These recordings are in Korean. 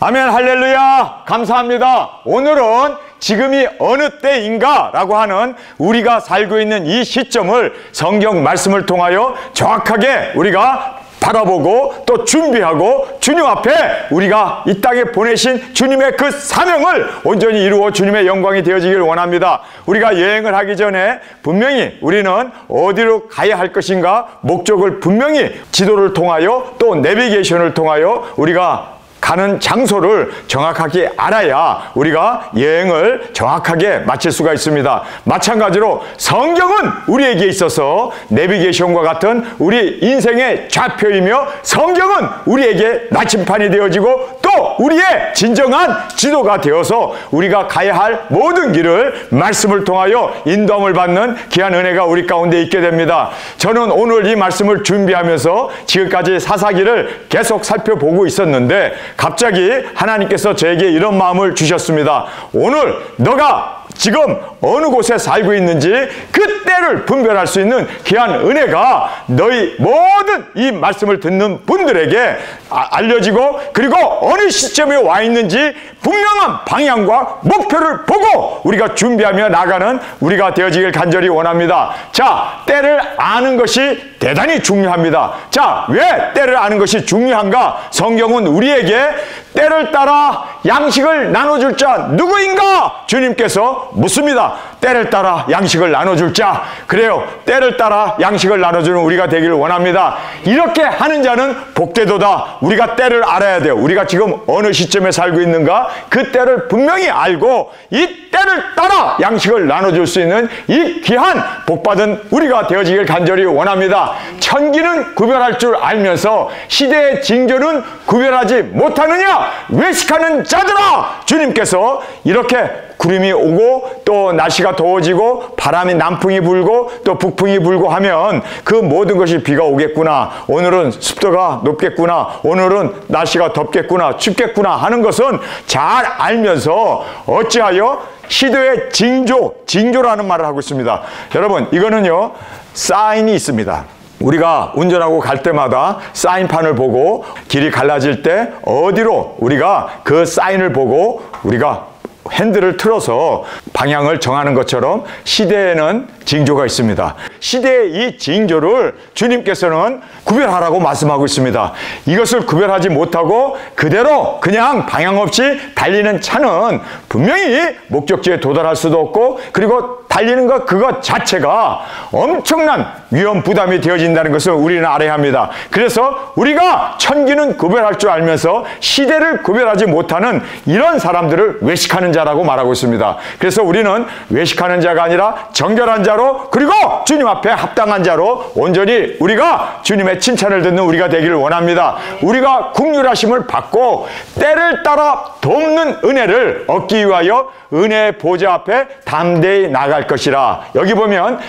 아멘, 할렐루야. 감사합니다. 오늘은 지금이 어느 때인가 라고 하는 우리가 살고 있는 이 시점을 성경 말씀을 통하여 정확하게 우리가 바라보고 또 준비하고 주님 앞에 우리가 이 땅에 보내신 주님의 그 사명을 온전히 이루어 주님의 영광이 되어지길 원합니다. 우리가 여행을 하기 전에 분명히 우리는 어디로 가야 할 것인가 목적을 분명히 지도를 통하여 또 내비게이션을 통하여 우리가 가는 장소를 정확하게 알아야 우리가 여행을 정확하게 마칠 수가 있습니다. 마찬가지로 성경은 우리에게 있어서 내비게이션과 같은 우리 인생의 좌표이며 성경은 우리에게 나침판이 되어지고 또 우리의 진정한 지도가 되어서 우리가 가야 할 모든 길을 말씀을 통하여 인도함을 받는 귀한 은혜가 우리 가운데 있게 됩니다. 저는 오늘 이 말씀을 준비하면서 지금까지 사사기를 계속 살펴보고 있었는데 갑자기 하나님께서 저에게 이런 마음을 주셨습니다. 오늘 너가 지금 어느 곳에 살고 있는지 그 때를 분별할 수 있는 귀한 은혜가 너희 모든 이 말씀을 듣는 분들에게 알려지고 그리고 어느 시점에 와 있는지 분명한 방향과 목표를 보고 우리가 준비하며 나가는 우리가 되어지길 간절히 원합니다. 자, 때를 아는 것이 대단히 중요합니다. 자, 왜 때를 아는 것이 중요한가? 성경은 우리에게 때를 따라 양식을 나눠줄 자 누구인가? 주님께서 묻습니다. 때를 따라 양식을 나눠줄 자. 그래요. 때를 따라 양식을 나눠주는 우리가 되기를 원합니다. 이렇게 하는 자는 복되도다. 우리가 때를 알아야 돼요. 우리가 지금 어느 시점에 살고 있는가? 그 때를 분명히 알고 이 때를 따라 양식을 나눠줄 수 있는 이 귀한 복받은 우리가 되어지길 간절히 원합니다. 천기는 구별할 줄 알면서 시대의 징조는 구별하지 못하느냐? 외식하는 자들아! 주님께서 이렇게 구름이 오고 또 날씨가 더워지고 바람이 남풍이 불고 또 북풍이 불고 하면 그 모든 것이 비가 오겠구나, 오늘은 습도가 높겠구나, 오늘은 날씨가 덥겠구나, 춥겠구나 하는 것은 잘 알면서 어찌하여 시대의 징조라는 말을 하고 있습니다. 여러분, 이거는요 사인이 있습니다. 우리가 운전하고 갈 때마다 사인판을 보고 길이 갈라질 때 어디로 우리가 그 사인을 보고 우리가 핸들을 틀어서 방향을 정하는 것처럼 시대에는 징조가 있습니다. 시대의 이 징조를 주님께서는 구별하라고 말씀하고 있습니다. 이것을 구별하지 못하고 그대로 그냥 방향 없이 달리는 차는 분명히 목적지에 도달할 수도 없고 그리고 달리는 것 그것 자체가 엄청난 위험 부담이 되어진다는 것을 우리는 알아야 합니다. 그래서 우리가 천기는 구별할 줄 알면서 시대를 구별하지 못하는 이런 사람들을 외식하는 자라고 말하고 있습니다. 그래서 우리는 외식하는 자가 아니라 정결한 자로 그리고 주님 앞에 합당한 자로 온전히 우리가 주님의 칭찬을 듣는 우리가 되기를 원합니다. 우리가 긍휼하심을 받고 때를 따라 돕는 은혜를 얻기 위하여 은혜의 보좌 앞에 담대히 나갈 것이라. 여기 보면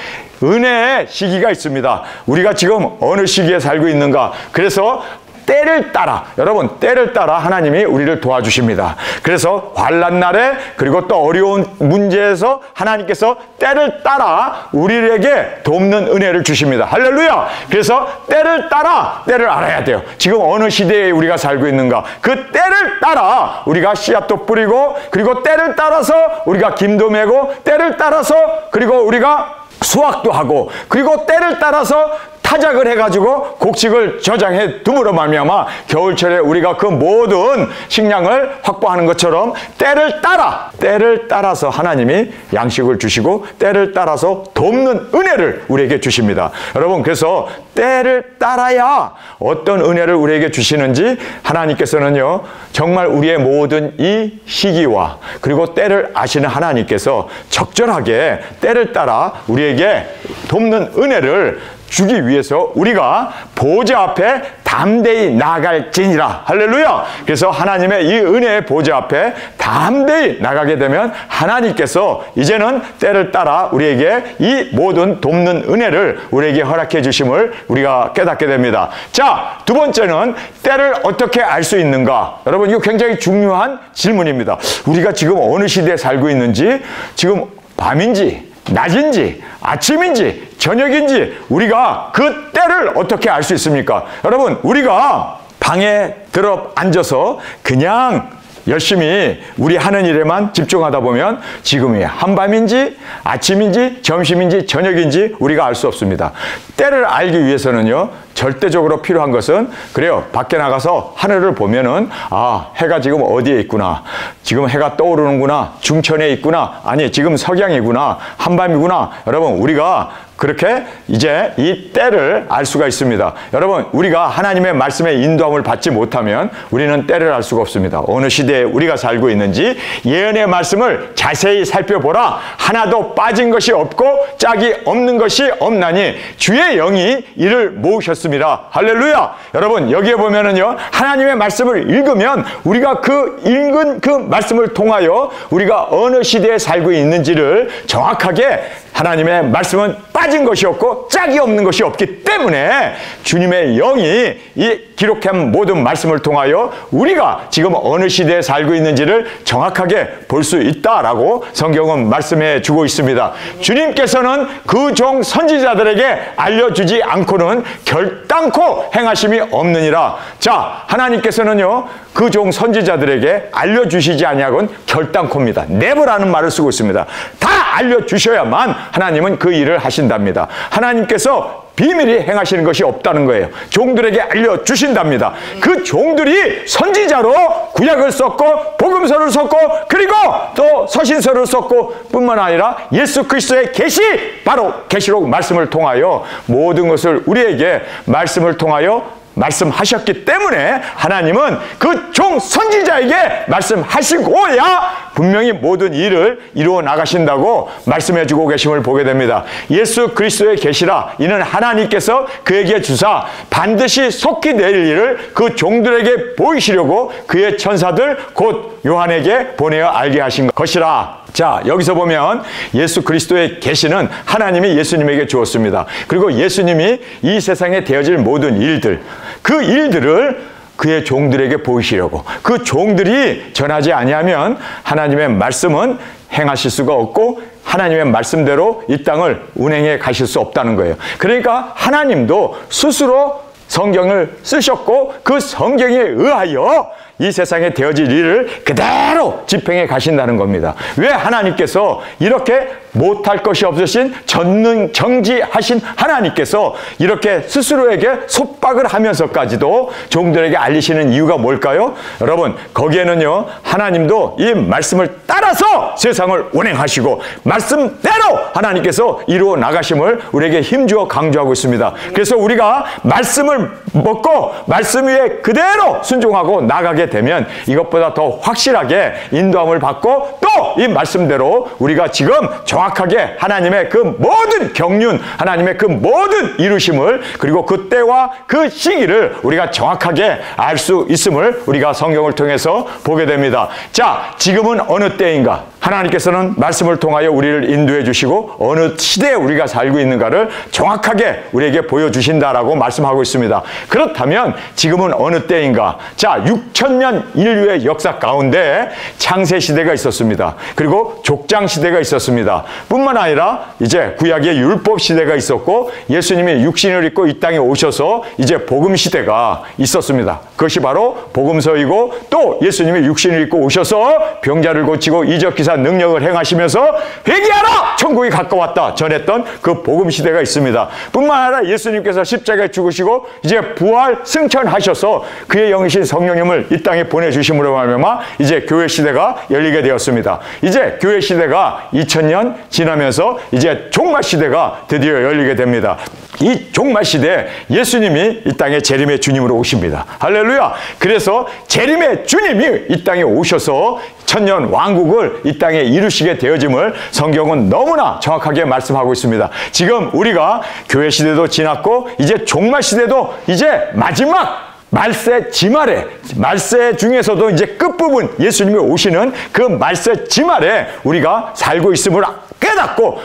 은혜의 시기가 있습니다. 우리가 지금 어느 시기에 살고 있는가? 그래서 때를 따라, 여러분 때를 따라 하나님이 우리를 도와주십니다. 그래서 환난 날에 그리고 또 어려운 문제에서 하나님께서 때를 따라 우리에게 돕는 은혜를 주십니다. 할렐루야. 그래서 때를 따라 때를 알아야 돼요. 지금 어느 시대에 우리가 살고 있는가? 그 때를 따라 우리가 씨앗도 뿌리고 그리고 때를 따라서 우리가 김도 메고 때를 따라서 그리고 우리가 수확도 하고 그리고 때를 따라서 타작을 해가지고 곡식을 저장해 둠으로 말미암아 겨울철에 우리가 그 모든 식량을 확보하는 것처럼 때를 따라서 하나님이 양식을 주시고 때를 따라서 돕는 은혜를 우리에게 주십니다. 여러분, 그래서 때를 따라야 어떤 은혜를 우리에게 주시는지 하나님께서는요 정말 우리의 모든 이 시기와 그리고 때를 아시는 하나님께서 적절하게 때를 따라 우리에게 돕는 은혜를 주기 위해서 우리가 보좌 앞에 담대히 나갈지니라. 할렐루야. 그래서 하나님의 이 은혜의 보좌 앞에 담대히 나가게 되면 하나님께서 이제는 때를 따라 우리에게 이 모든 돕는 은혜를 우리에게 허락해 주심을 우리가 깨닫게 됩니다. 자, 두 번째는 때를 어떻게 알 수 있는가? 여러분, 이거 굉장히 중요한 질문입니다. 우리가 지금 어느 시대에 살고 있는지, 지금 밤인지 낮인지 아침인지 저녁인지 우리가 그 때를 어떻게 알 수 있습니까? 여러분, 우리가 방에 들어 앉아서 그냥 열심히 우리 하는 일에만 집중하다 보면 지금이 한밤인지 아침인지 점심인지 저녁인지 우리가 알 수 없습니다. 때를 알기 위해서는요, 절대적으로 필요한 것은, 그래요, 밖에 나가서 하늘을 보면은 아, 해가 지금 어디에 있구나, 지금 해가 떠오르는구나, 중천에 있구나, 아니 지금 석양이구나, 한밤이구나. 여러분, 우리가 그렇게 이제 이 때를 알 수가 있습니다. 여러분, 우리가 하나님의 말씀에 인도함을 받지 못하면 우리는 때를 알 수가 없습니다. 어느 시대에 우리가 살고 있는지 예언의 말씀을 자세히 살펴보라. 하나도 빠진 것이 없고 짝이 없는 것이 없나니 주의 영이 이를 모으셨습니다. 할렐루야. 여러분, 여기에 보면은요, 하나님의 말씀을 읽으면 우리가 그 읽은 그 말씀을 통하여 우리가 어느 시대에 살고 있는지를 정확하게, 하나님의 말씀은 빠진 것이 없고 짝이 없는 것이 없기 때문에 주님의 영이 이 기록한 모든 말씀을 통하여 우리가 지금 어느 시대에 살고 있는지를 정확하게 볼 수 있다라고 성경은 말씀해 주고 있습니다. 주님께서는 그 종 선지자들에게 알려주지 않고는 결단코 행하심이 없느니라. 자, 하나님께서는요, 그 종 선지자들에게 알려주시지 아니하고는 결단코입니다. never라는 말을 쓰고 있습니다. 다 알려주셔야만 하나님은 그 일을 하신답니다. 하나님께서 비밀이 행하시는 것이 없다는 거예요. 종들에게 알려주신답니다. 그 종들이 선지자로 구약을 썼고 복음서를 썼고 그리고 또 서신서를 썼고 뿐만 아니라 예수 그리스도의 계시, 바로 계시록 말씀을 통하여 모든 것을 우리에게 말씀을 통하여 말씀하셨기 때문에 하나님은 그 종 선지자에게 말씀하시고야 분명히 모든 일을 이루어 나가신다고 말씀해 주고 계심을 보게 됩니다. 예수 그리스도의 계시라, 이는 하나님께서 그에게 주사 반드시 속히 내릴 일을 그 종들에게 보이시려고 그의 천사들 곧 요한에게 보내어 알게 하신 것이라. 자, 여기서 보면 예수 그리스도의 계시는 하나님이 예수님에게 주었습니다. 그리고 예수님이 이 세상에 되어질 모든 일들, 그 일들을 그의 종들에게 보이시려고, 그 종들이 전하지 아니하면 하나님의 말씀은 행하실 수가 없고 하나님의 말씀대로 이 땅을 운행해 가실 수 없다는 거예요. 그러니까 하나님도 스스로 성경을 쓰셨고 그 성경에 의하여 이 세상에 되어질 일을 그대로 집행해 가신다는 겁니다. 왜 하나님께서 이렇게 못할 것이 없으신 전능정지하신 하나님께서 이렇게 스스로에게 속박을 하면서까지도 종들에게 알리시는 이유가 뭘까요? 여러분, 거기에는요, 하나님도 이 말씀을 따라서 세상을 운행하시고 말씀대로 하나님께서 이루어 나가심을 우리에게 힘주어 강조하고 있습니다. 그래서 우리가 말씀을 먹고 말씀 위에 그대로 순종하고 나가게 되면 이것보다 더 확실하게 인도함을 받고 또 이 말씀대로 우리가 지금 정확하게 하나님의 그 모든 경륜, 하나님의 그 모든 이루심을, 그리고 그 때와 그 시기를 우리가 정확하게 알 수 있음을 우리가 성경을 통해서 보게 됩니다. 자, 지금은 어느 때인가? 하나님께서는 말씀을 통하여 우리를 인도해 주시고 어느 시대에 우리가 살고 있는가를 정확하게 우리에게 보여주신다라고 말씀하고 있습니다. 그렇다면 지금은 어느 때인가? 자, 6,000년 인류의 역사 가운데 창세시대가 있었습니다. 그리고 족장시대가 있었습니다. 뿐만 아니라 이제 구약의 율법시대가 있었고 예수님이 육신을 입고 이 땅에 오셔서 이제 복음시대가 있었습니다. 그것이 바로 복음서이고 또 예수님이 육신을 입고 오셔서 병자를 고치고 이적기사 능력을 행하시면서 회개하라! 천국이 가까웠다 전했던 그 복음시대가 있습니다. 뿐만 아니라 예수님께서 십자가에 죽으시고 이제 부활 승천하셔서 그의 영이신 성령님을 이 땅에 보내주심으로 말미암아 이제 교회시대가 열리게 되었습니다. 이제 교회시대가 2000년 지나면서 이제 종말시대가 드디어 열리게 됩니다. 이 종말시대에 예수님이 이 땅에 재림의 주님으로 오십니다. 할렐루야! 그래서 재림의 주님이 이 땅에 오셔서 천년 왕국을 이 땅에 이루시게 되어짐을 성경은 너무나 정확하게 말씀하고 있습니다. 지금 우리가 교회시대도 지났고 이제 종말시대도 이제 마지막 말세 지말에, 말세 중에서도 이제 끝부분 예수님이 오시는 그 말세 지말에 우리가 살고 있음을 깨닫고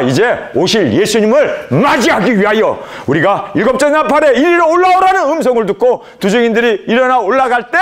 이제 오실 예수님을 맞이하기 위하여 우리가 일곱째 나팔에 이리로 올라오라는 음성을 듣고 두 증인들이 일어나 올라갈 때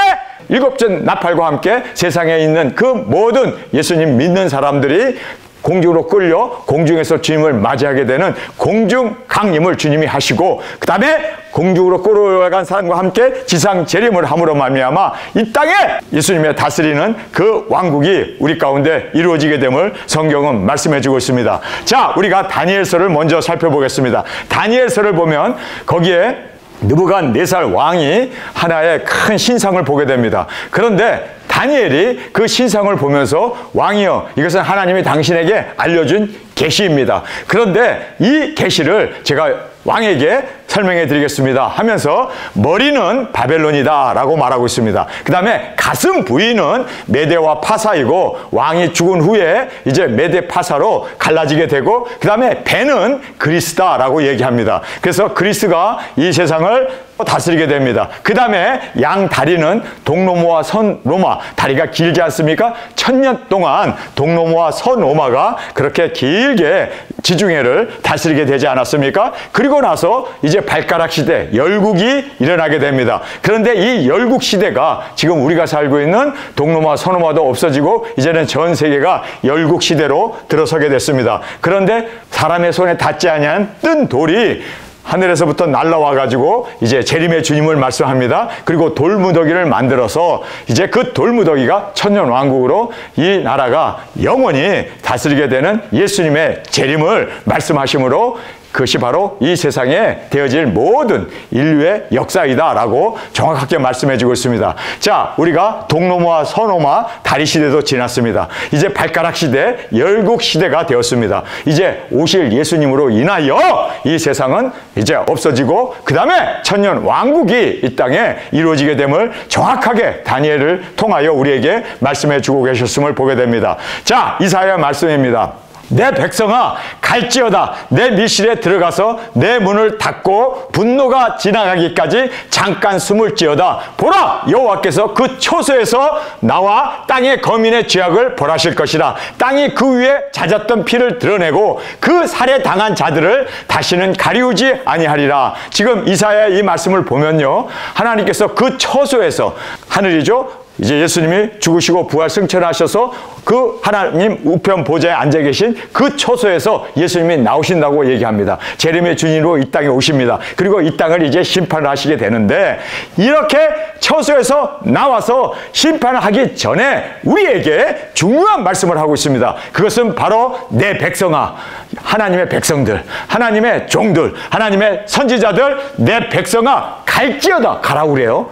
일곱째 나팔과 함께 세상에 있는 그 모든 예수님 믿는 사람들이 공중으로 끌려 공중에서 주님을 맞이하게 되는 공중 강림을 주님이 하시고, 그 다음에 공중으로 끌어간 사람과 함께 지상 재림을 함으로 말미암아 이 땅에 예수님의 다스리는 그 왕국이 우리 가운데 이루어지게 됨을 성경은 말씀해 주고 있습니다. 자, 우리가 다니엘서를 먼저 살펴보겠습니다. 다니엘서를 보면 거기에 느부갓네살 왕이 하나의 큰 신상을 보게 됩니다. 그런데 다니엘이 그 신상을 보면서 왕이여, 이것은 하나님이 당신에게 알려준 계시입니다. 그런데 이 계시를 제가 왕에게 설명해 드리겠습니다 하면서 머리는 바벨론이다 라고 말하고 있습니다. 그 다음에 가슴 부위는 메대와 파사이고 왕이 죽은 후에 이제 메대 파사로 갈라지게 되고, 그 다음에 배는 그리스다 라고 얘기합니다. 그래서 그리스가 이 세상을 다스리게 됩니다. 그 다음에 양 다리는 동로모와 선로마, 다리가 길지 않습니까? 1000년 동안 동로모와 선로마가 그렇게 길게 지중해를 다스리게 되지 않았습니까? 그리고 나서 이제 발가락 시대, 열국이 일어나게 됩니다. 그런데 이 열국 시대가 지금 우리가 살고 있는 동로마, 선로마도 없어지고 이제는 전 세계가 열국 시대로 들어서게 됐습니다. 그런데 사람의 손에 닿지 아니한 뜬 돌이 하늘에서부터 날라와 가지고 이제 재림의 주님을 말씀합니다. 그리고 돌무더기를 만들어서 이제 그 돌무더기가 천년 왕국으로 이 나라가 영원히 다스리게 되는 예수님의 재림을 말씀하시므로 그것이 바로 이 세상에 되어질 모든 인류의 역사이다 라고 정확하게 말씀해 주고 있습니다. 자, 우리가 동로마와 서로마 다리 시대도 지났습니다. 이제 발가락 시대, 열국 시대가 되었습니다. 이제 오실 예수님으로 인하여 이 세상은 이제 없어지고 그 다음에 천년 왕국이 이 땅에 이루어지게 됨을 정확하게 다니엘을 통하여 우리에게 말씀해 주고 계셨음을 보게 됩니다. 자, 이사야 말씀입니다. 내 백성아 갈지어다, 내 밀실에 들어가서 내 문을 닫고 분노가 지나가기까지 잠깐 숨을지어다. 보라, 여호와께서 그 초소에서 나와 땅의 거민의 죄악을 벌하실 것이라. 땅이 그 위에 잦았던 피를 드러내고 그 살해 당한 자들을 다시는 가리우지 아니하리라. 지금 이사야의 이 말씀을 보면요, 하나님께서 그 초소에서, 하늘이죠, 이제 예수님이 죽으시고 부활 승천하셔서 그 하나님 우편 보좌에 앉아 계신 그 초소에서 예수님이 나오신다고 얘기합니다. 재림의 주님으로 이 땅에 오십니다. 그리고 이 땅을 이제 심판을 하시게 되는데, 이렇게 초소에서 나와서 심판을 하기 전에 우리에게 중요한 말씀을 하고 있습니다. 그것은 바로 내 백성아, 하나님의 백성들, 하나님의 종들, 하나님의 선지자들, 내 백성아 갈지어다, 가라고 그래요.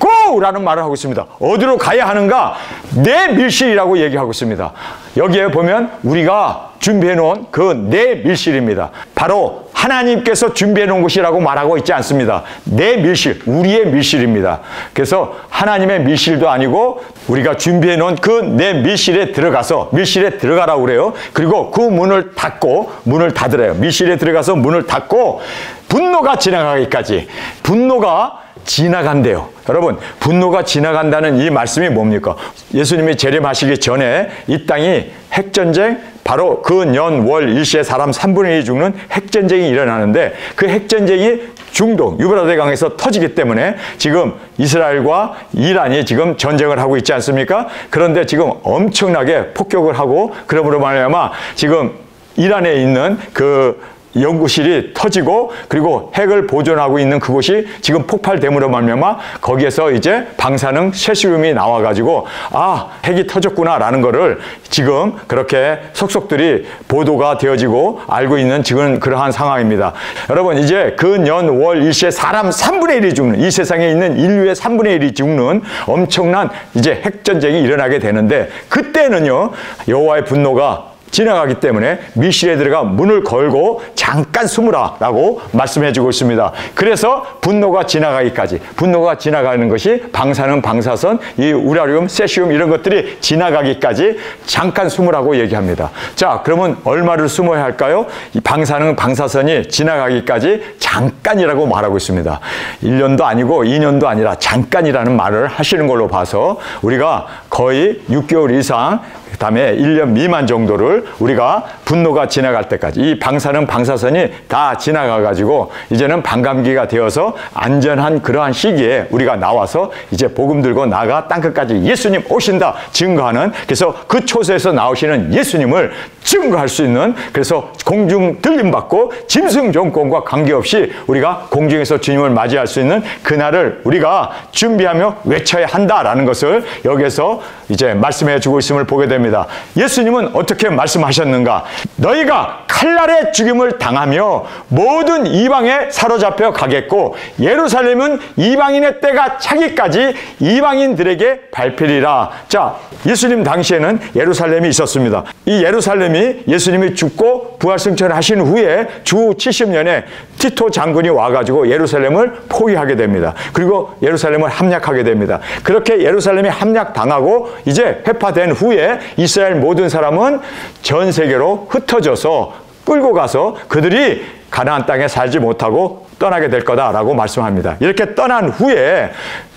고라는 말을 하고 있습니다. 어디로 가야 하는가? 내 밀실이라고 얘기하고 있습니다. 여기에 보면 우리가 준비해 놓은 그 내 밀실입니다. 바로 하나님께서 준비해 놓은 곳이라고 말하고 있지 않습니다. 내 밀실, 우리의 밀실입니다. 그래서 하나님의 밀실도 아니고 우리가 준비해 놓은 그 내 밀실에 들어가서, 밀실에 들어가라고 그래요. 그리고 그 문을 닫고, 문을 닫으래요. 밀실에 들어가서 문을 닫고 분노가 지나가기까지. 분노가 지나간대요. 여러분, 분노가 지나간다는 이 말씀이 뭡니까? 예수님이 재림하시기 전에 이 땅이 핵전쟁, 바로 그 년, 월, 일시에 사람 3분의 1이 죽는 핵전쟁이 일어나는데, 그 핵전쟁이 중동, 유브라데 강에서 터지기 때문에 지금 이스라엘과 이란이 지금 전쟁을 하고 있지 않습니까? 그런데 지금 엄청나게 폭격을 하고, 그러므로 말미암아 지금 이란에 있는 그 연구실이 터지고, 그리고 핵을 보존하고 있는 그곳이 지금 폭발됨으로 말미암아 거기에서 이제 방사능 세슘이 나와가지고 아, 핵이 터졌구나라는 거를 지금 그렇게 속속들이 보도가 되어지고 알고 있는 지금 그러한 상황입니다. 여러분, 이제 그 년, 월, 일시에 사람 3분의 1이 죽는, 이 세상에 있는 인류의 3분의 1이 죽는 엄청난 이제 핵전쟁이 일어나게 되는데, 그때는요, 여호와의 분노가 지나가기 때문에 밀실에 들어가 문을 걸고 잠깐 숨으라 라고 말씀해 주고 있습니다. 그래서 분노가 지나가기까지, 분노가 지나가는 것이 방사능, 방사선, 이 우라늄, 세슘 이런 것들이 지나가기까지 잠깐 숨으라고 얘기합니다. 자, 그러면 얼마를 숨어야 할까요? 이 방사능, 방사선이 지나가기까지 잠깐이라고 말하고 있습니다. 1년도 아니고 2년도 아니라 잠깐이라는 말을 하시는 걸로 봐서 우리가 거의 6개월 이상 그다음에 1년 미만 정도를 우리가 분노가 지나갈 때까지 이 방사능 방사선이 다 지나가가지고 이제는 반감기가 되어서 안전한 그러한 시기에 우리가 나와서 이제 복음 들고 나가 땅끝까지 예수님 오신다 증거하는, 그래서 그 초소에서 나오시는 예수님을 증거할 수 있는, 그래서 공중 들림받고 짐승 정권과 관계없이 우리가 공중에서 주님을 맞이할 수 있는 그날을 우리가 준비하며 외쳐야 한다라는 것을 여기에서 이제 말씀해 주고 있음을 보게 됩니다. 예수님은 어떻게 말씀하셨는가? 너희가 칼날의 죽임을 당하며 모든 이방에 사로잡혀 가겠고 예루살렘은 이방인의 때가 차기까지 이방인들에게 밟히리라. 자, 예수님 당시에는 예루살렘이 있었습니다. 이 예루살렘이 예수님이 죽고 부활승천하신 후에 주 70년에 티토 장군이 와가지고 예루살렘을 포위하게 됩니다. 그리고 예루살렘을 함락하게 됩니다. 그렇게 예루살렘이 함락당하고 이제 회파된 후에 이스라엘 모든 사람은 전 세계로 흩어져서 끌고 가서 그들이 가나안 땅에 살지 못하고 떠나게 될 거다라고 말씀합니다. 이렇게 떠난 후에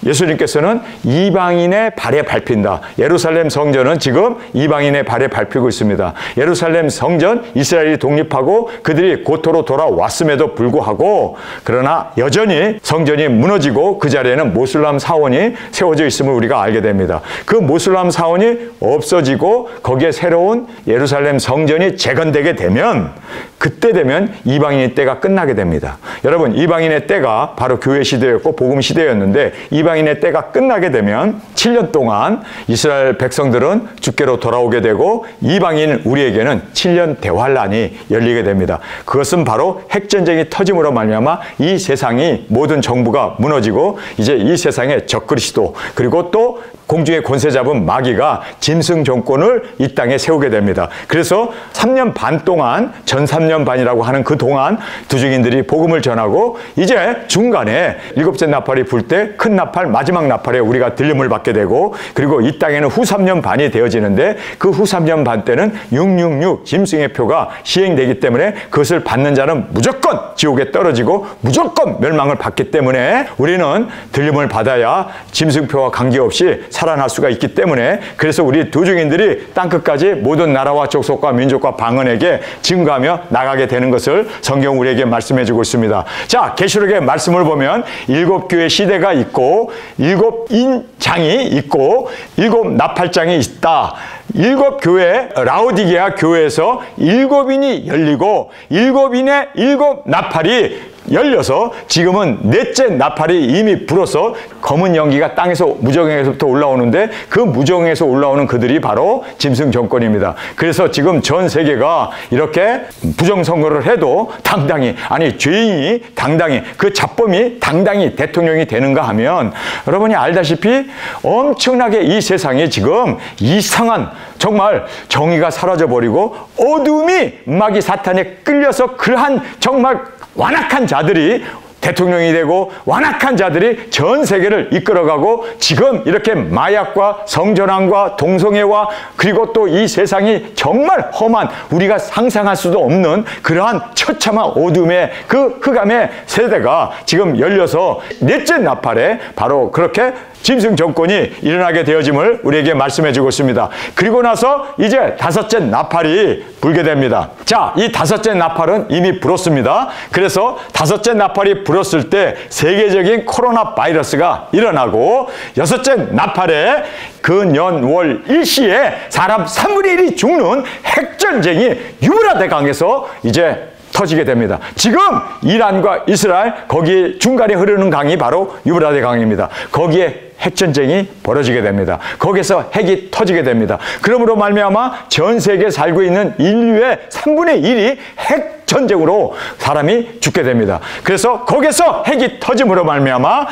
예수님께서는 이방인의 발에 밟힌다. 예루살렘 성전은 지금 이방인의 발에 밟히고 있습니다. 예루살렘 성전, 이스라엘이 독립하고 그들이 고토로 돌아왔음에도 불구하고 그러나 여전히 성전이 무너지고 그 자리에는 모슬람 사원이 세워져 있음을 우리가 알게 됩니다. 그 모슬람 사원이 없어지고 거기에 새로운 예루살렘 성전이 재건되게 되면 그때 되면 이방인의 때가 끝나게 됩니다. 여러분, 이방인의 때가 바로 교회 시대였고 복음 시대였는데 이방인의 때가 끝나게 되면 7년 동안 이스라엘 백성들은 주께로 돌아오게 되고 이방인 우리에게는 7년 대환란이 열리게 됩니다. 그것은 바로 핵전쟁이 터짐으로 말미암아 이 세상이 모든 정부가 무너지고 이제 이 세상의 적그리스도 그리고 또 공중의 권세 잡은 마귀가 짐승 정권을 이 땅에 세우게 됩니다. 그래서 3년 반 동안 전 3년 반이라고 하는 그 동안 두중인들이 복음을 전하고 이제 중간에 일곱째 나팔이 불 때 큰 나팔 마지막 나팔에 우리가 들림을 받게 되고 그리고 이 땅에는 후 3년 반이 되어지는데 그 후 3년 반 때는 666 짐승의 표가 시행되기 때문에 그것을 받는 자는 무조건 지옥에 떨어지고 무조건 멸망을 받기 때문에 우리는 들림을 받아야 짐승표와 관계없이 살아날 수가 있기 때문에 그래서 우리 두중인들이 땅끝까지 모든 나라와 족속과 민족과 방언에게 증거하며 나가게 되는 것을 성경 우리에게 말씀해 주고 있습니다. 자, 계시록의 말씀을 보면 7교회 시대가 있고 7인장이 있고 7나팔장이 있다. 7교회 라오디게아 교회에서 7인이 열리고 7인의 7나팔이 열려서 지금은 넷째 나팔이 이미 불어서 검은 연기가 땅에서 무정에서부터 올라오는데 그 무정에서 올라오는 그들이 바로 짐승 정권입니다. 그래서 지금 전 세계가 이렇게 부정선거를 해도 당당히 아니 죄인이 당당히 그 잡범이 당당히 대통령이 되는가 하면 여러분이 알다시피 엄청나게 이 세상에 지금 이상한 정말 정의가 사라져버리고 어둠이 마귀 사탄에 끌려서 그러한 정말 완악한 자들이 대통령이 되고 완악한 자들이 전 세계를 이끌어가고 지금 이렇게 마약과 성전환과 동성애와 그리고 또 이 세상이 정말 험한 우리가 상상할 수도 없는 그러한 처참한 어둠의 그 흑암의 세대가 지금 열려서 넷째 나팔에 바로 그렇게 짐승 정권이 일어나게 되어짐을 우리에게 말씀해 주고 있습니다. 그리고 나서 이제 다섯째 나팔이 불게 됩니다. 자, 이 다섯째 나팔은 이미 불었습니다. 그래서 다섯째 나팔이 불었을 때 세계적인 코로나 바이러스가 일어나고 여섯째 나팔에 근연월 일시에 사람 3분의 1이 죽는 핵전쟁이 유브라데 강에서 이제 터지게 됩니다. 지금 이란과 이스라엘 거기 중간에 흐르는 강이 바로 유브라데 강입니다. 거기에 핵전쟁이 벌어지게 됩니다. 거기서 핵이 터지게 됩니다. 그러므로 말미암아 전 세계에 살고 있는 인류의 3분의 1이 핵전쟁으로 사람이 죽게 됩니다. 그래서 거기서 핵이 터짐으로 말미암아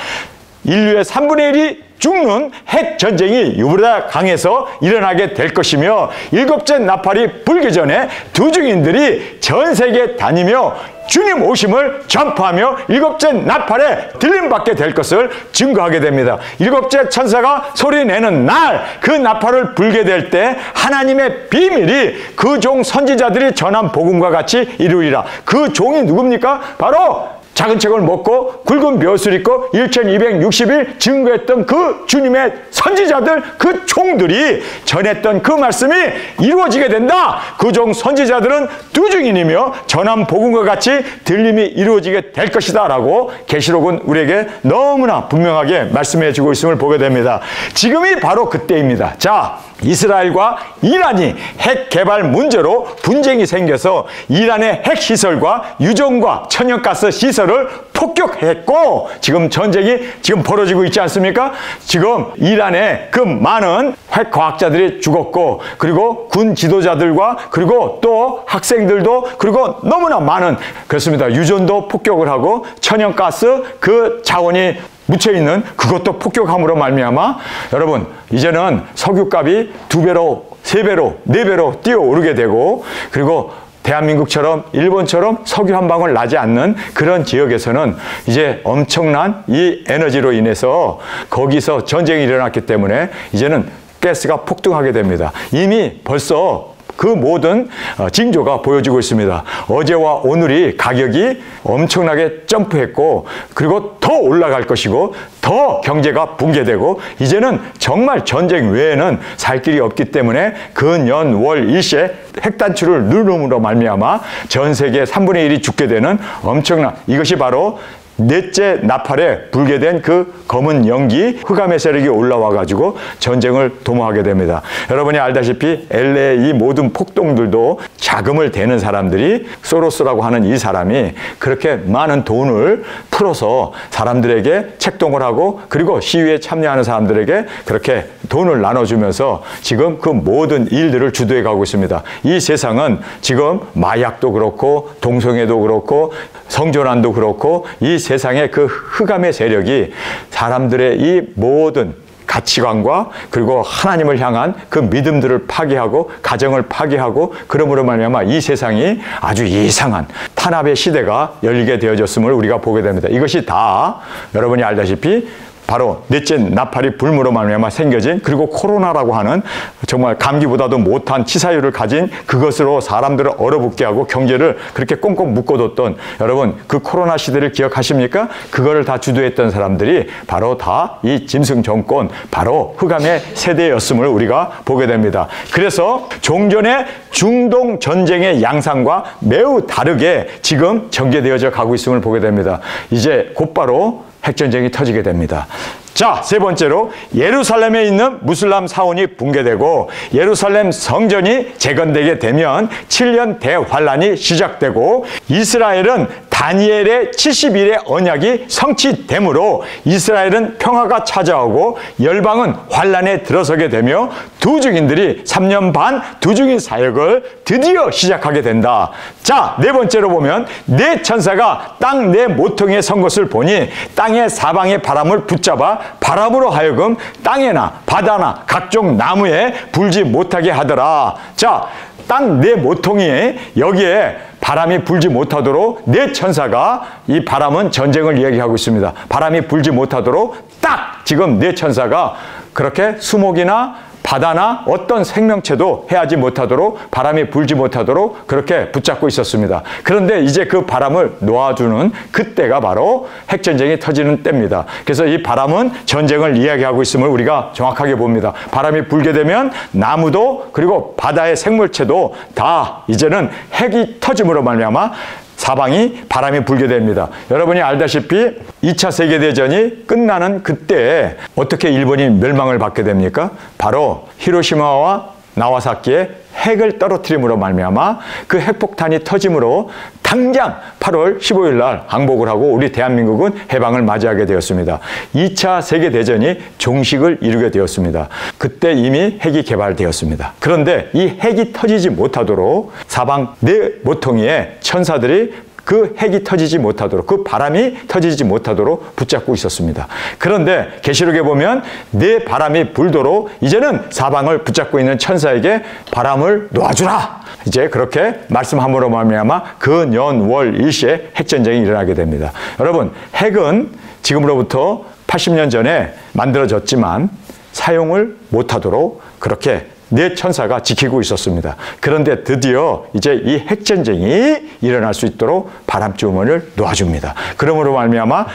인류의 3분의 1이 죽는 핵전쟁이 유브라데 강에서 일어나게 될 것이며 일곱째 나팔이 불기 전에 두중인들이 전 세계에 다니며 주님 오심을 전파하며 일곱째 나팔에 들림받게 될 것을 증거하게 됩니다. 일곱째 천사가 소리내는 날 그 나팔을 불게 될 때 하나님의 비밀이 그 종 선지자들이 전한 복음과 같이 이루리라. 그 종이 누굽니까? 바로 작은 책을 먹고 굵은 벼슬 입고 1260일 증거했던 그 주님의 선지자들, 그 종들이 전했던 그 말씀이 이루어지게 된다. 그 종 선지자들은 두 증인이며 전한 복음과 같이 들림이 이루어지게 될 것이다 라고 계시록은 우리에게 너무나 분명하게 말씀해 주고 있음을 보게 됩니다. 지금이 바로 그때입니다. 자, 이스라엘과 이란이 핵 개발 문제로 분쟁이 생겨서 이란의 핵시설과 유전과 천연가스 시설을 폭격했고 지금 전쟁이 지금 벌어지고 있지 않습니까? 지금 이란의 그 많은 핵과학자들이 죽었고 그리고 군 지도자들과 그리고 또 학생들도 그리고 너무나 많은 그렇습니다. 유전도 폭격을 하고 천연가스 그 자원이 묻혀있는 그것도 폭격함으로 말미암아 여러분 이제는 석유값이 2배로 3배로 4배로 뛰어오르게 되고 그리고 대한민국처럼 일본처럼 석유 한 방울 나지 않는 그런 지역에서는 이제 엄청난 이 에너지로 인해서 거기서 전쟁이 일어났기 때문에 이제는 가스가 폭등하게 됩니다. 이미 벌써 그 모든 징조가 보여지고 있습니다. 어제와 오늘이 가격이 엄청나게 점프했고 그리고 더 올라갈 것이고 더 경제가 붕괴되고 이제는 정말 전쟁 외에는 살 길이 없기 때문에 근연월 일시에 핵단추를 누름으로 말미암아 전 세계 3분의 1이 죽게 되는 엄청난 이것이 바로 넷째 나팔에 불게 된 그 검은 연기 흑암의 세력이 올라와 가지고 전쟁을 도모하게 됩니다. 여러분이 알다시피 LA 이 모든 폭동들도 자금을 대는 사람들이 소로스라고 하는 이 사람이 그렇게 많은 돈을 풀어서 사람들에게 책동을 하고 그리고 시위에 참여하는 사람들에게 그렇게 돈을 나눠주면서 지금 그 모든 일들을 주도해 가고 있습니다. 이 세상은 지금 마약도 그렇고 동성애도 그렇고 성전환도 그렇고 이 세상의 그 흑암의 세력이 사람들의 이 모든 가치관과 그리고 하나님을 향한 그 믿음들을 파괴하고 가정을 파괴하고 그러므로 말미암아 이 세상이 아주 이상한 탄압의 시대가 열리게 되어졌음을 우리가 보게 됩니다. 이것이 다 여러분이 알다시피 바로 넷째 나팔이 불므로 말미암아 생겨진 그리고 코로나라고 하는 정말 감기보다도 못한 치사율을 가진 그것으로 사람들을 얼어붙게 하고 경제를 그렇게 꽁꽁 묶어뒀던 여러분 그 코로나 시대를 기억하십니까? 그거를 다 주도했던 사람들이 바로 다 이 짐승 정권 바로 흑암의 세대였음을 우리가 보게 됩니다. 그래서 종전의 중동 전쟁의 양상과 매우 다르게 지금 전개되어져 가고 있음을 보게 됩니다. 이제 곧바로 핵전쟁이 터지게 됩니다. 자, 세 번째로 예루살렘에 있는 무슬람 사원이 붕괴되고 예루살렘 성전이 재건되게 되면 7년 대환란이 시작되고 이스라엘은 다니엘의 70일의 언약이 성취되므로 이스라엘은 평화가 찾아오고 열방은 환란에 들어서게 되며 두 증인들이 3년 반 두 증인 사역을 드디어 시작하게 된다. 자, 네 번째로 보면 네 천사가 땅 네 모퉁이에 선 것을 보니 땅의 사방의 바람을 붙잡아 바람으로 하여금 땅에나 바다나 각종 나무에 불지 못하게 하더라. 자, 땅 네 모퉁이에 여기에 바람이 불지 못하도록 네 천사가 이 바람은 전쟁을 이야기하고 있습니다. 바람이 불지 못하도록 딱 지금 네 천사가 그렇게 수목이나 바다나 어떤 생명체도 해하지 못하도록 바람이 불지 못하도록 그렇게 붙잡고 있었습니다. 그런데 이제 그 바람을 놓아주는 그때가 바로 핵전쟁이 터지는 때입니다. 그래서 이 바람은 전쟁을 이야기하고 있음을 우리가 정확하게 봅니다. 바람이 불게 되면 나무도 그리고 바다의 생물체도 다 이제는 핵이 터짐으로 말미암아 사방이 바람이 불게 됩니다. 여러분이 알다시피 2차 세계대전이 끝나는 그때 어떻게 일본이 멸망을 받게 됩니까? 바로 히로시마와 나와사키에 핵을 떨어뜨림으로 말미암아 그 핵폭탄이 터짐으로 당장 8월 15일 날 항복을 하고 우리 대한민국은 해방을 맞이하게 되었습니다. 2차 세계대전이 종식을 이루게 되었습니다. 그때 이미 핵이 개발되었습니다. 그런데 이 핵이 터지지 못하도록 사방 네 모퉁이에 천사들이 그 핵이 터지지 못하도록 그 바람이 터지지 못하도록 붙잡고 있었습니다. 그런데 계시록에 보면 네 바람이 불도록 이제는 사방을 붙잡고 있는 천사에게 바람을 놓아주라. 이제 그렇게 말씀함으로 말미암아 근연월 일시에 핵전쟁이 일어나게 됩니다. 여러분 핵은 지금으로부터 80년 전에 만들어졌지만 사용을 못하도록 그렇게 네 천사가 지키고 있었습니다. 그런데 드디어 이제 이 핵전쟁이 일어날 수 있도록 바람주머니를 놓아줍니다. 그러므로 말미암아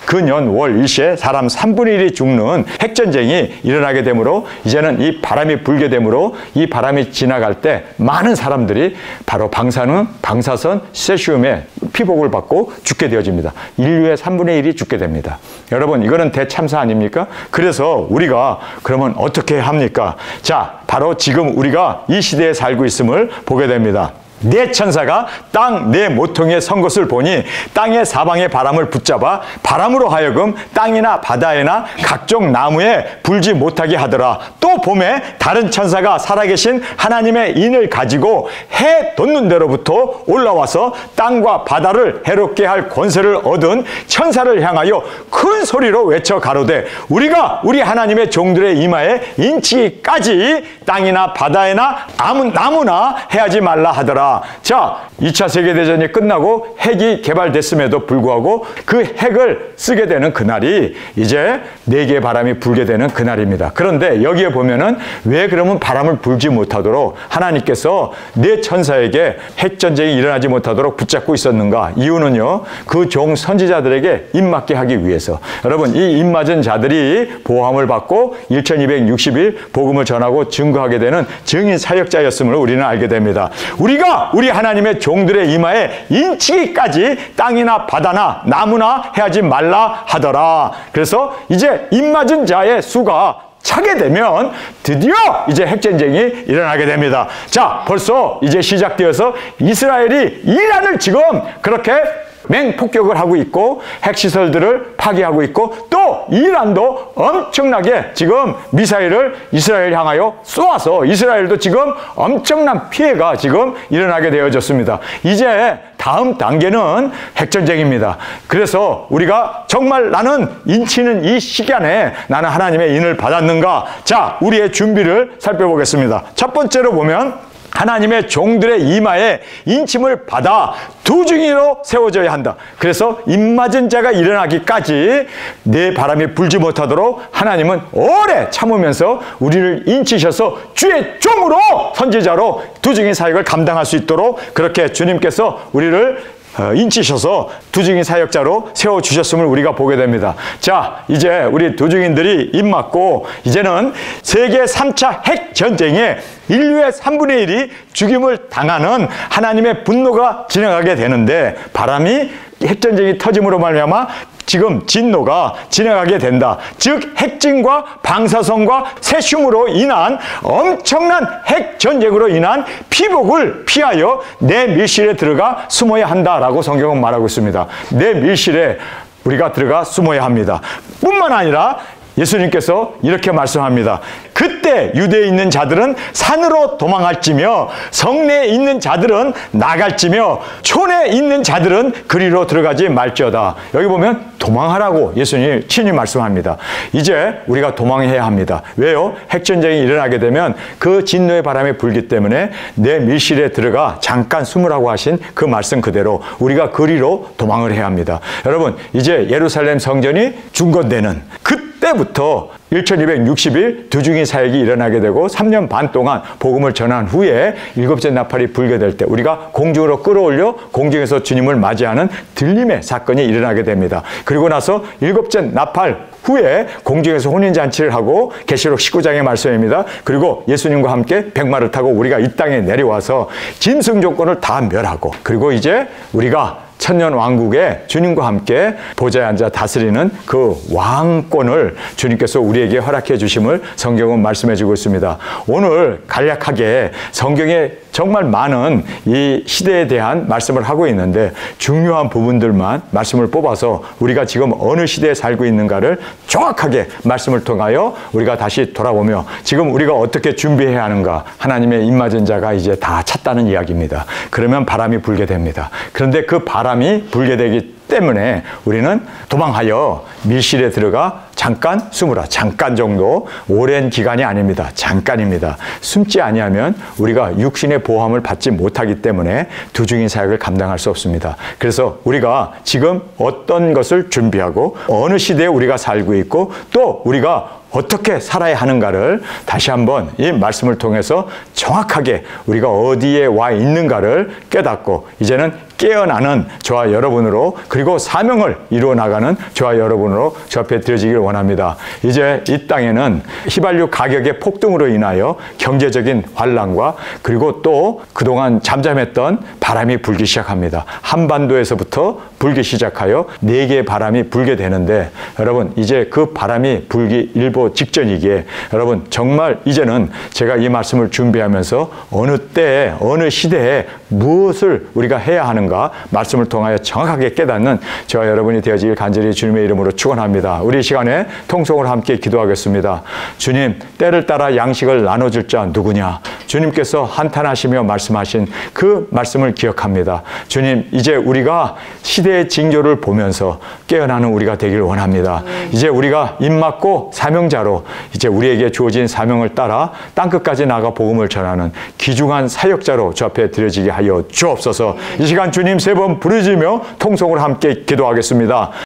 그 년 월 일시에 사람 3분의 1이 죽는 핵전쟁이 일어나게 되므로 이제는 이 바람이 불게 되므로 이 바람이 지나갈 때 많은 사람들이 바로 방사선 세슘의 피복을 받고 죽게 되어집니다. 인류의 3분의 1이 죽게 됩니다. 여러분, 이거는 대참사 아닙니까? 그래서 우리가 그러면 어떻게 합니까? 자, 바로 지금 우리가 이 시대에 살고 있음을 보게 됩니다. 네 천사가 땅 네 모퉁이에 선 것을 보니 땅의 사방의 바람을 붙잡아 바람으로 하여금 땅이나 바다에나 각종 나무에 불지 못하게 하더라. 또 봄에 다른 천사가 살아계신 하나님의 인을 가지고 해 돋는 데로부터 올라와서 땅과 바다를 해롭게 할 권세를 얻은 천사를 향하여 큰 소리로 외쳐 가로되 우리가 우리 하나님의 종들의 이마에 인치기까지 땅이나 바다에나 나무나 해하지 말라 하더라. 자, 2차 세계대전이 끝나고 핵이 개발됐음에도 불구하고 그 핵을 쓰게 되는 그날이 이제 4개의 바람이 불게 되는 그날입니다. 그런데 여기에 보면은 왜 그러면 바람을 불지 못하도록 하나님께서 네 천사에게 핵전쟁이 일어나지 못하도록 붙잡고 있었는가? 이유는요, 그 종 선지자들에게 입맞게 하기 위해서. 여러분, 이 입맞은 자들이 보호함을 받고 1260일 복음을 전하고 증거하게 되는 증인 사역자였음을 우리는 알게 됩니다. 우리가 우리 하나님의 종들의 이마에 인치기까지 땅이나 바다나 나무나 해하지 말라 하더라. 그래서 이제 입맞은 자의 수가 차게 되면 드디어 이제 핵전쟁이 일어나게 됩니다. 자, 벌써 이제 시작되어서 이스라엘이 이란을 지금 그렇게 맹폭격을 하고 있고 핵시설들을 파괴하고 있고 또 이란도 엄청나게 지금 미사일을 이스라엘 향하여 쏘아서 이스라엘도 지금 엄청난 피해가 지금 일어나게 되어졌습니다. 이제 다음 단계는 핵전쟁입니다. 그래서 우리가 정말 나는 인치는 이 시간에 나는 하나님의 인을 받았는가? 자, 우리의 준비를 살펴보겠습니다. 첫 번째로 보면 하나님의 종들의 이마에 인침을 받아 두중이로 세워져야 한다. 그래서 입맞은 자가 일어나기까지 내 바람이 불지 못하도록 하나님은 오래 참으면서 우리를 인치셔서 주의 종으로 선지자로 두중인 사역을 감당할 수 있도록 그렇게 주님께서 우리를 인치셔서 두중인 사역자로 세워주셨음을 우리가 보게 됩니다. 자, 이제 우리 두중인들이 입맞고 이제는 세계 3차 핵전쟁에 인류의 3분의 1이 죽임을 당하는 하나님의 분노가 진행하게 되는데 바람이 핵전쟁이 터짐으로 말미암아 지금 진노가 진행하게 된다. 즉 핵진과 방사선과 세슘으로 인한 엄청난 핵전쟁으로 인한 피복을 피하여 내 밀실에 들어가 숨어야 한다라고 성경은 말하고 있습니다. 내 밀실에 우리가 들어가 숨어야 합니다. 뿐만 아니라 예수님께서 이렇게 말씀합니다. 그때 유대에 있는 자들은 산으로 도망할지며 성내에 있는 자들은 나갈지며 촌에 있는 자들은 그리로 들어가지 말지어다. 여기 보면 도망하라고 예수님이 친히 말씀합니다. 이제 우리가 도망해야 합니다. 왜요? 핵전쟁이 일어나게 되면 그 진노의 바람이 불기 때문에 내 밀실에 들어가 잠깐 숨으라고 하신 그 말씀 그대로 우리가 그리로 도망을 해야 합니다. 여러분, 이제 예루살렘 성전이 중건되는 그때부터 1260일 두중인 사역이 일어나게 되고 3년 반 동안 복음을 전한 후에 7째 나팔이 불게 될 때 우리가 공중으로 끌어올려 공중에서 주님을 맞이하는 들림의 사건이 일어나게 됩니다. 그리고 나서 7째 나팔 후에 공중에서 혼인잔치를 하고 계시록 19장의 말씀입니다. 그리고 예수님과 함께 백마를 타고 우리가 이 땅에 내려와서 짐승 조건을 다 멸하고 그리고 이제 우리가 천년 왕국에 주님과 함께 보좌에 앉아 다스리는 그 왕권을 주님께서 우리에게 허락해 주심을 성경은 말씀해 주고 있습니다. 오늘 간략하게 성경에 정말 많은 이 시대에 대한 말씀을 하고 있는데 중요한 부분들만 말씀을 뽑아서 우리가 지금 어느 시대에 살고 있는가를 정확하게 말씀을 통하여 우리가 다시 돌아보며 지금 우리가 어떻게 준비해야 하는가 하나님의 입맞은 자가 이제 다 찼다는 이야기입니다. 그러면 바람이 불게 됩니다. 그런데 그 바람이 불게 되기 때문에 우리는 도망하여 밀실에 들어가 잠깐 숨으라. 잠깐 정도, 오랜 기간이 아닙니다. 잠깐입니다. 숨지 아니하면 우리가 육신의 보호함을 받지 못하기 때문에 두중인 사역을 감당할 수 없습니다. 그래서 우리가 지금 어떤 것을 준비하고 어느 시대에 우리가 살고 있고 또 우리가 어떻게 살아야 하는가를 다시 한번 이 말씀을 통해서 정확하게 우리가 어디에 와 있는가를 깨닫고 이제는 깨어나는 저와 여러분으로 그리고 사명을 이루어 나가는 저와 여러분으로 저 앞에 드려지기를 원합니다. 이제 이 땅에는 휘발유 가격의 폭등으로 인하여 경제적인 환란과 그리고 또 그동안 잠잠했던 바람이 불기 시작합니다. 한반도에서부터 불기 시작하여 4개의 바람이 불게 되는데 여러분 이제 그 바람이 불기 일보 직전이기에 여러분 정말 이제는 제가 이 말씀을 준비하면서 어느 때에 어느 시대에 무엇을 우리가 해야 하는가 말씀을 통하여 정확하게 깨닫는 저와 여러분이 되어지길 간절히 주님의 이름으로 축원합니다. 우리 이 시간에 통성으로 함께 기도하겠습니다. 주님, 때를 따라 양식을 나눠줄 자 누구냐? 주님께서 한탄하시며 말씀하신 그 말씀을 기억합니다. 주님, 이제 우리가 시대의 징조를 보면서 깨어나는 우리가 되기를 원합니다. 이제 우리가 입맞고 사명자로 이제 우리에게 주어진 사명을 따라 땅끝까지 나가 복음을 전하는 귀중한 사역자로 주 앞에 드려지게 하여 주옵소서. 이 시간 주님 3번 부르짖으며 통성으로 함께 기도하겠습니다.